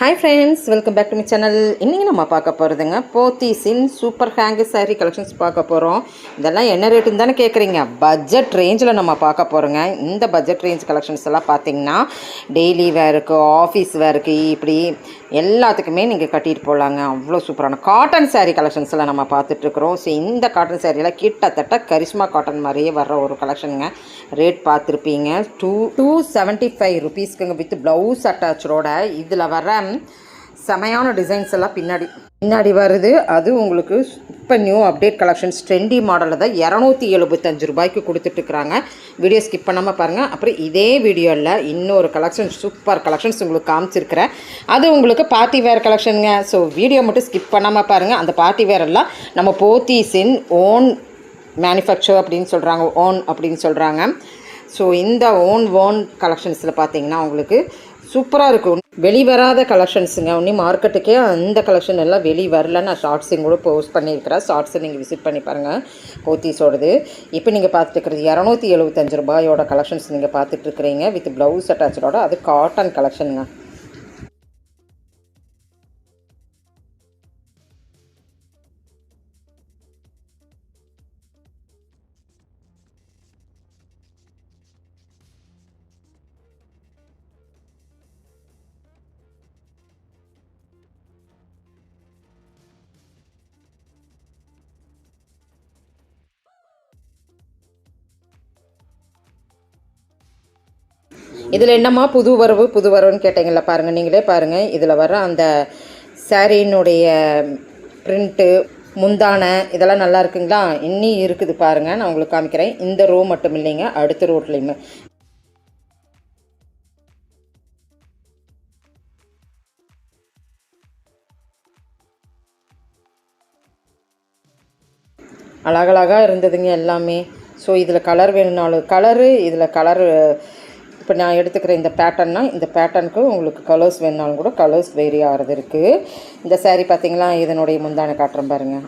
Hi friends, welcome back to my channel. இன்னைக்கு நம்ம பார்க்க போறதுங்க போத்தீஸின் சூப்பர் ஹேங்கர் saree கலெக்ஷன்ஸ் பார்க்க போறோம். இதெல்லாம் என்ன ரேட்னு தானே கேக்குறீங்க? பட்ஜெட் ரேஞ்சில் நம்ம பார்க்க போறோங்க. இந்த பட்ஜெட் ரேஞ்ச் கலெக்ஷன்ஸ் எல்லாம் பார்த்தீங்கன்னா டெய்லி வேருக்கு, ஆஃபீஸ் வேருக்கு, இப்படி எல்லாத்துக்குமே நீங்கள் கட்டிட்டு போகலாங்க. அவ்வளோ சூப்பரான காட்டன் saree கலெக்ஷன்ஸ் எல்லாம் நம்ம பார்த்துட்டு இருக்கிறோம். ஸோ இந்த காட்டன் சாரீலாம் கிட்டத்தட்ட கரிஷ்மா காட்டன் மாதிரியே வர்ற ஒரு கலெக்ஷனுங்க. ரேட் பார்த்துருப்பீங்க, 275 ருபீஸ்க்குங்க வித் ப்ளவுஸ் அட்டாச்சோட. இதில் வர செமையான டிசைன்ஸ் எல்லாம் பின்னாடி வருது. அது உங்களுக்கு இப்போ நியூ அப்டேட் கலெக்ஷன்ஸ் ட்ரெண்டி மாடலில் தான் 275 ரூபாய்க்கு கொடுத்துட்ருக்குறாங்க. வீடியோ ஸ்கிப் பண்ணாமல் பாருங்கள். அப்புறம் இதே வீடியோவில் இன்னொரு கலெக்ஷன் சூப்பர் கலெக்ஷன்ஸ் உங்களுக்கு காமிச்சிருக்கிறேன். அது உங்களுக்கு பார்ட்டி வேர் கலெக்ஷனுங்க. ஸோ வீடியோ மட்டும் ஸ்கிப் பண்ணாமல் பாருங்கள். அந்த பார்ட்டி வேர் எல்லாம் நம்ம போத்தீஸின் ஓன் மேனுஃபேக்சர் அப்படின்னு சொல்கிறாங்க, ஓன் அப்படின்னு சொல்கிறாங்க. ஸோ இந்த ஓன் கலெக்ஷன்ஸில் பார்த்தீங்கன்னா உங்களுக்கு சூப்பராக இருக்கும். வெளிவராத கலெக்ஷன்ஸுங்க. ஒன்றும் மார்க்கெட்டுக்கே அந்த கலெக்ஷன் எல்லாம் வரல. நான் ஷார்ட்ஸையும் கூட போஸ்ட் பண்ணியிருக்கிறேன். ஷார்ட்ஸை நீங்கள் விசிட் பண்ணி பாருங்கள் போத்தீஸோடது. இப்போ நீங்கள் பார்த்துட்டு இருக்கிறது 275 ரூபாயோட கலெக்ஷன்ஸ் நீங்கள் பார்த்துட்ருக்குறீங்க வித் ப்ளவுஸ் அட்டாச்சோட. அது காட்டன் கலெக்ஷனுங்க. இதில் என்னம்மா புது வரவுன்னு கேட்டிங்களா? பாருங்கள், நீங்களே பாருங்கள். இதில் வர அந்த சாரீனுடைய ப்ரிண்ட்டு, முந்தானை இதெல்லாம் நல்லா இருக்குங்களா? இன்னி இருக்குது பாருங்கள். நான் உங்களுக்கு காமிக்கிறேன். இந்த ரோ மட்டும் இல்லைங்க, அடுத்த ரோட்லேயுமே அழகழகாக இருந்ததுங்க எல்லாமே. ஸோ இதில் கலர் வேணும்னாலும் இதில் கலரு இப்போ நான் எடுத்துக்கிற இந்த பேட்டர்னால் இந்த பேட்டர்னுக்கு உங்களுக்கு கலர்ஸ் வேணுனாலும் கூட கலர்ஸ் வேரி ஆகிறது இருக்குது. இந்த சாரீ பார்த்திங்களா, இதனுடைய முந்தானை காட்டுறேன் பாருங்கள்,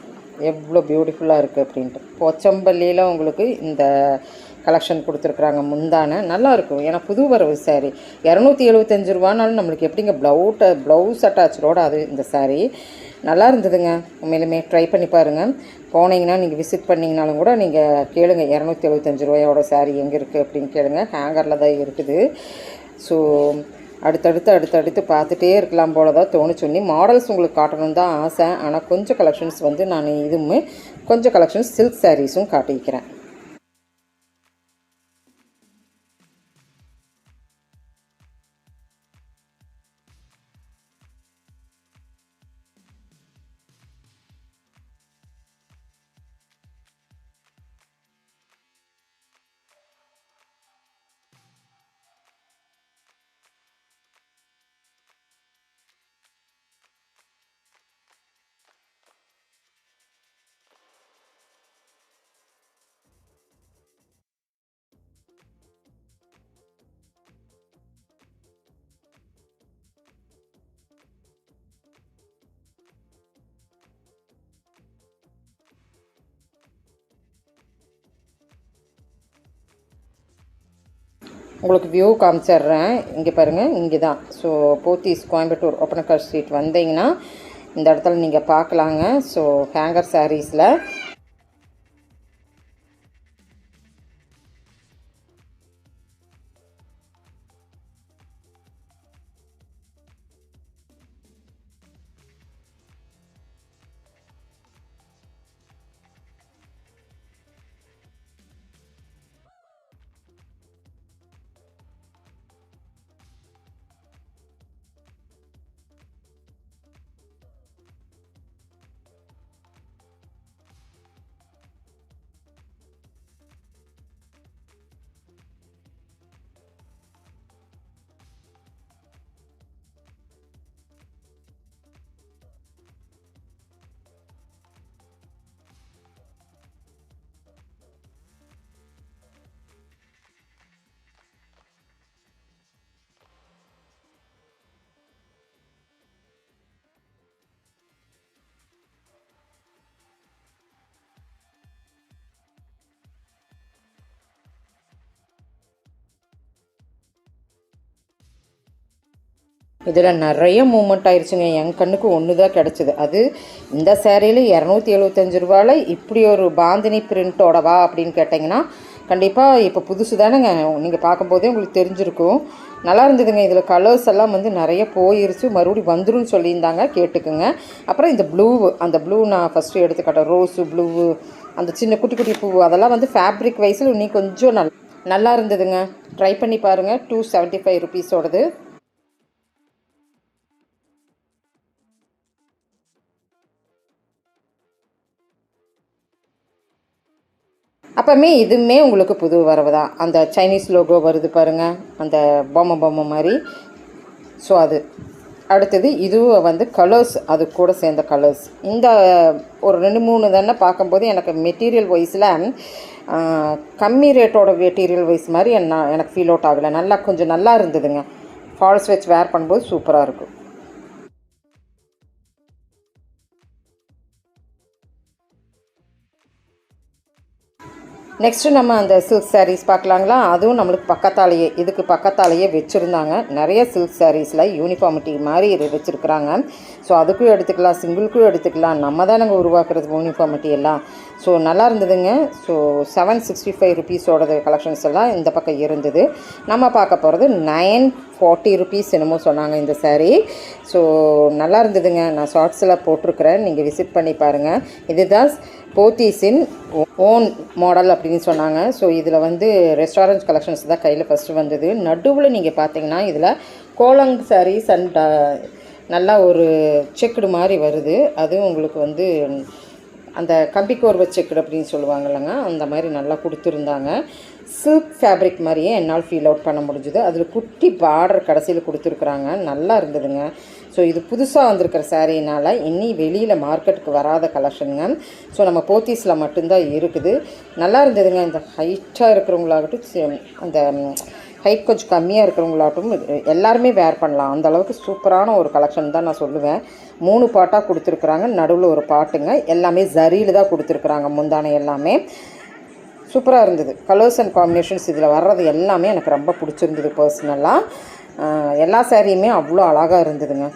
எவ்வளோ பியூட்டிஃபுல்லாக இருக்குது அப்படின்ட்டு. பொச்சம்பள்ளியில் உங்களுக்கு இந்த கலெக்ஷன் கொடுத்துருக்குறாங்க. முந்தானை நல்லாயிருக்கும். ஏன்னா புது வரவு சாரீ 275 ரூபானாலும் நம்மளுக்கு எப்படிங்க ப்ளவுஸ் அட்டாச்சோட அது இந்த சாரீ நல்லா இருந்ததுங்க. உண்மையிலுமே ட்ரை பண்ணி பாருங்கள். போனீங்கன்னா நீங்கள் விசிட் பண்ணிங்கனாலும் கூட நீங்கள் கேளுங்க, 275 ரூபாயோட சாரீ எங்கே இருக்குது அப்படின்னு கேளுங்க. ஹேங்கரில் தான் இருக்குது. ஸோ அடுத்தடுத்து பார்த்துட்டே இருக்கலாம் போல தான் தோணுச்சொன்னி. மாடல்ஸ் உங்களுக்கு காட்டணும்னு தான் ஆசை. ஆனால் கொஞ்சம் கலெக்ஷன்ஸ் வந்து நான் இதுவுமே கொஞ்சம் கலெக்ஷன்ஸ் சில்க் சாரீஸும் காட்டிக்கிறேன். உங்களுக்கு வியூ காமிச்சிட்றேன். இங்கே பாருங்கள், இங்கே தான். ஸோ போத்தீஸ் கோயம்புத்தூர் ஒப்பனக்கார் ஸ்ட்ரீட் வந்தீங்கன்னா இந்த இடத்துல நீங்கள் பார்க்கலாங்க. ஸோ ஹேங்கர் சாரீஸில் இதில் நிறைய மூமெண்ட் ஆயிடுச்சுங்க. என் கண்ணுக்கு ஒன்று தான் கிடச்சிது. அது இந்த சேரீயில் 275 ரூபாயில் இப்படி ஒரு பாந்தினி பிரிண்ட்டோடவா அப்படின்னு கேட்டிங்கன்னா கண்டிப்பாக இப்போ புதுசு தானேங்க, நீங்கள் பார்க்கும்போதே உங்களுக்கு தெரிஞ்சிருக்கும். நல்லா இருந்ததுங்க. இதில் கலர்ஸ் எல்லாம் வந்து நிறைய போயிருச்சு, மறுபடியும் வந்துடும் சொல்லியிருந்தாங்க, கேட்டுக்குங்க. அப்புறம் இந்த ப்ளூ, அந்த ப்ளூ நான் ஃபஸ்ட்டு எடுத்துக்கிட்டேன். ரோஸு ப்ளூவு, அந்த சின்ன குட்டி குட்டி பூ, அதெல்லாம் வந்து ஃபேப்ரிக் வைஸில் இன்னும் கொஞ்சம் நல்லா இருந்ததுங்க. ட்ரை பண்ணி பாருங்கள். 275 ருபீஸோடது. அப்போவுமே இதுவுமே உங்களுக்கு புது வரவு தான். அந்த சைனீஸ் லோகோ வருது பாருங்கள், அந்த பொம்மை மாதிரி. ஸோ அது அடுத்தது இதுவும் வந்து கலர்ஸ், அது கூட சேர்ந்த கலர்ஸ். இந்த ஒரு 2-3 தானே பார்க்கும்போது எனக்கு மெட்டீரியல் வைஸில் கம்மி ரேட்டோட மெட்டீரியல் வைஸ் மாதிரி எனக்கு ஃபீல் அவுட் ஆகலை. கொஞ்சம் நல்லா இருந்ததுங்க. ஃபால்ஸ் வச்சு வேர் பண்ணும்போது சூப்பராக இருக்கும். நெக்ஸ்ட்டு நம்ம அந்த சில்க் சாரீஸ் பார்க்கலாங்களா. அதுவும் நம்மளுக்கு பக்கத்தாலேயே, இதுக்கு பக்கத்தாலேயே வச்சுருந்தாங்க. நிறைய சில்க் சாரீஸில் யூனிஃபார்மிட்டி மாதிரி வச்சுருக்குறாங்க. ஸோ அதுக்கும் எடுத்துக்கலாம், சிங்கிளுக்கும் எடுத்துக்கலாம். நம்ம தான் நாங்கள் உருவாக்குறது யூனிஃபார்மிட்டி எல்லாம். ஸோ நல்லா இருந்ததுங்க. ஸோ 765 ருபீஸோட கலெக்ஷன்ஸ் எல்லாம் இந்த பக்கம் இருந்தது. நம்ம பார்க்க போகிறது 940 ருபீஸ் என்னமோ சொன்னாங்க இந்த சாரீ. ஸோ நல்லா இருந்ததுங்க. நான் ஷார்ட்ஸில் போட்டிருக்கிறேன், நீங்கள் விசிட் பண்ணி பாருங்கள். இதுதான் போத்தீஸின் ஓன் மாடல் அப்படின்னு சொன்னாங்க. ஸோ இதில் வந்து ரெஸ்டாரண்ட் கலெக்ஷன்ஸ் தான் கையில் ஃபஸ்ட்டு வந்தது. நடுவில் நீங்கள் பார்த்தீங்கன்னா இதில் கோலங் சாரீஸ் அண்ட் நல்லா ஒரு செக்குடு மாதிரி வருது. அதுவும் உங்களுக்கு வந்து அந்த கம்பிக்கோர்வை செக்குடு அப்படின்னு சொல்லுவாங்கல்லங்க, அந்த மாதிரி நல்லா கொடுத்துருந்தாங்க. சில்க் ஃபேப்ரிக் மாதிரியே என்னால் ஃபீல் அவுட் பண்ண முடிஞ்சுது. அதில் குட்டி பார்டர் கடைசியில் கொடுத்துருக்குறாங்க. நல்லா இருந்ததுங்க. ஸோ இது புதுசாக வந்திருக்கிற சாரீனால் இன்னி வெளியில் மார்க்கெட்டுக்கு வராத கலெக்ஷனுங்க. ஸோ நம்ம போத்தீஸில் மட்டும்தான் இருக்குது. நல்லா இருந்ததுங்க. இந்த ஹைட்டாக இருக்கிறவங்களாகட்டும், அந்த ஹைட் கொஞ்சம் கம்மியாக இருக்கிறவங்களாகட்டும் எல்லாருமே வேர் பண்ணலாம். அந்தளவுக்கு சூப்பரான ஒரு கலெக்ஷன் தான் நான் சொல்லுவேன். 3 பாட்டாக கொடுத்துருக்குறாங்க, நடுவில் ஒரு பாட்டுங்க. எல்லாமே ஜரியில் தான் கொடுத்துருக்குறாங்க. முந்தானை எல்லாமே சூப்பராக இருந்தது. கலர்ஸ் அண்ட் காம்பினேஷன்ஸ் இதில் வர்றது எல்லாமே எனக்கு ரொம்ப பிடிச்சிருந்தது. பர்சனலாக எல்லா சாரியுமே அவ்வளோ அழகாக இருந்ததுங்க.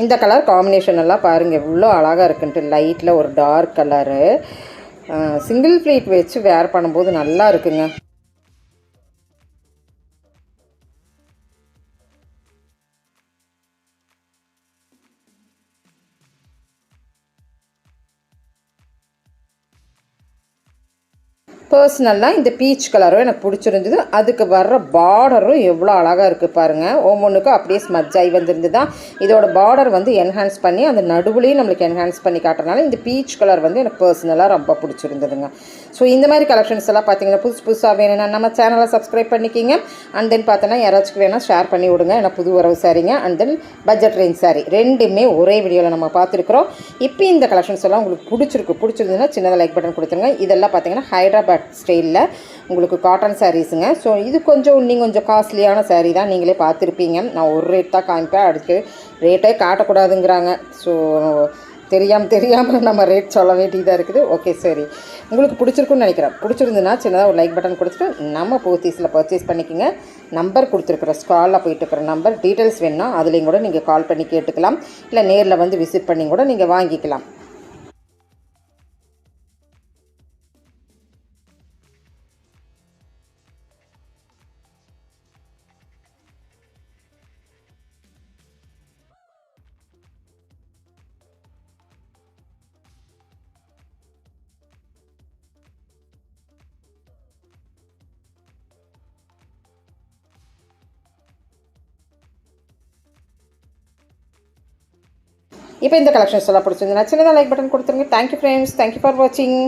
இந்த கலர் காம்பினேஷன் எல்லாம் பாருங்கள் எவ்வளோ அழகாக இருக்குன்ட்டு. லைட்டில் ஒரு டார்க் கலரு சிங்கிள் ஃப்ளீட் வச்சு வேர் பண்ணும்போது நல்லா இருக்குங்க. பர்சனலாக இந்த பீச் கலரும் எனக்கு பிடிச்சிருந்தது. அதுக்கு வர்ற பார்டரும் எவ்வளோ அழகாக இருக்குது பாருங்கள். ஒவ்வொன்றுக்கும் அப்படியே ஸ்மஜ் ஆகி வந்துருந்து தான். இதோட பார்டர் வந்து என்ஹான்ஸ் பண்ணி அந்த நடுவுலையும் நம்மளுக்கு என்ஹான்ஸ் பண்ணி காட்டுறதுனால இந்த பீச் கலர் வந்து எனக்கு பர்சனலாக ரொம்ப பிடிச்சிருந்ததுங்க. ஸோ இந்த மாதிரி கலெக்ஷன்ஸ் எல்லாம் பார்த்தீங்கன்னா புதுசாக வேணும்னா நம்ம சேனலை சப்ஸ்கிரைப் பண்ணிக்கிங்க. அண்ட் தென் பார்த்தோன்னா யாராச்சும் வேணால் ஷேர் பண்ணி விடுங்க. ஏன்னா புது வரவு சாரிங்க and then budget range sorry ரெண்டுமே ஒரே வீடியோவில் நம்ம பார்த்துருக்குறோம். இப்போ இந்த கலெக்ஷன்ஸ் எல்லாம் உங்களுக்கு பிடிச்சிருந்ததுன்னா சின்னதாக லைக் பட்டன் கொடுத்துருங்க. இதெல்லாம் பார்த்தீங்கன்னா ஹைதராபாத் ஸ்டைலில் உங்களுக்கு காட்டன் சாரீஸுங்க. ஸோ இது கொஞ்சம் காஸ்ட்லியான சாரீ தான், நீங்களே பார்த்துருப்பீங்க. நான் ஒரு ரேட் தான் காமிப்பேன், அடுத்து ரேட்டே காட்டக்கூடாதுங்கிறாங்க. ஸோ தெரியாமல் நம்ம ரேட் சொல்ல வேண்டியதாக இருக்குது. ஓகே சரி, உங்களுக்கு பிடிச்சிருக்குன்னு நினைக்கிறேன். பிடிச்சிருந்துன்னா சின்னதாக ஒரு லைக் பட்டன் கொடுத்துட்டு நம்ம போத்தீஸில் பர்ச்சேஸ் பண்ணிக்கோங்க. நம்பர் கொடுத்துருக்குற ஸ்காலில் போயிட்டு இருக்கிற நம்பர் டீட்டெயில்ஸ் வேணுன்னா அதுலேயும் கூட நீங்கள் கால் பண்ணி கேட்டுக்கலாம். இல்லை நேரில் வந்து விசிட் பண்ணி கூட நீங்கள் வாங்கிக்கலாம். இப்போ இந்த கலெக்ஷன்ஸ் எல்லாம் பிடிச்சிருந்துன்னா சின்னதாக லைக் பட்டன் கொடுத்துருங்க. தேங்க்யூ ஃப்ரெண்ட்ஸ், தேங்க்யூ ஃபார் வாட்சிங்.